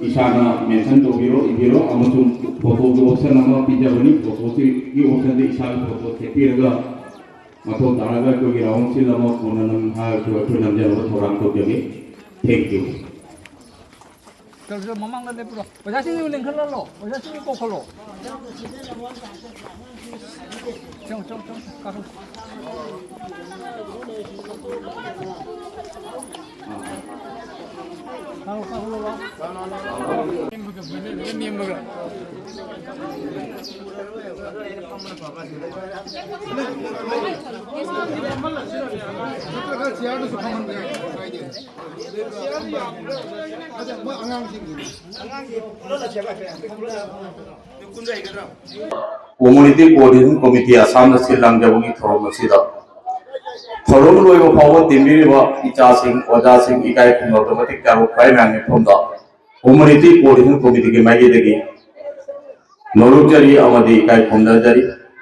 इसाना mention तौबीरो इबिरो अमसुम photo की option अमा पिजाबनी photo की ऑप्शन दे इसा फोटो थेपिरगा मथो तारागा को गिराउंड से लमो कोननम हा को नमजन थोराम तो जगे thank you 저 mamang 나 내부로 어자신이 랭컬러로 어자신이 꼬콜로 정 가서 가로 와 님 먹어 Community Coordination Committee Assam Silang Jabungi Thorom Sida Thorom Loyo Power Timiriba Icha Singh Oja Singh Ikai Kum Automatic Karu Prime and from the Community Coordination Committee के मायके देगी नौरुक जरी आमदी इकाई फंडा जरी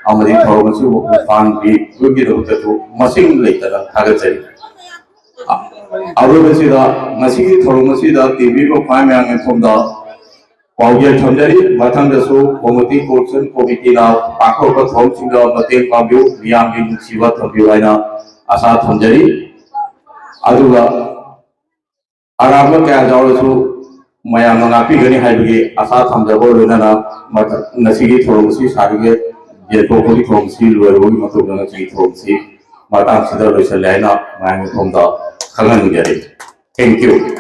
आमदी थोरों से वो फान भी योग्य होते तो मशीन लेता था आगे जरी आगे बसीदा मशीन थोरों से दा टीवी को फाइन में आगे फंडा पाउगिया थंजरी मथंग दसो कमिटी कोर्सन कमिटी ना पाखो का थोरों सिंगा मते पाबियो नियाम की सीवा थंबियो आइना आशा थंजरी आदुगा आराम क्या जाओ सो मया मंगापी गनी हाइबगे आशा थमजबो लोनाना नसिगी थोरमसी सारिगे जेतोकोगी थोरमसी लोयरोगी मतुगना नसिगी थोरमसी माताम सिदा लोइसले हाइना मांग थोमदा खंगन गरे थैंक यू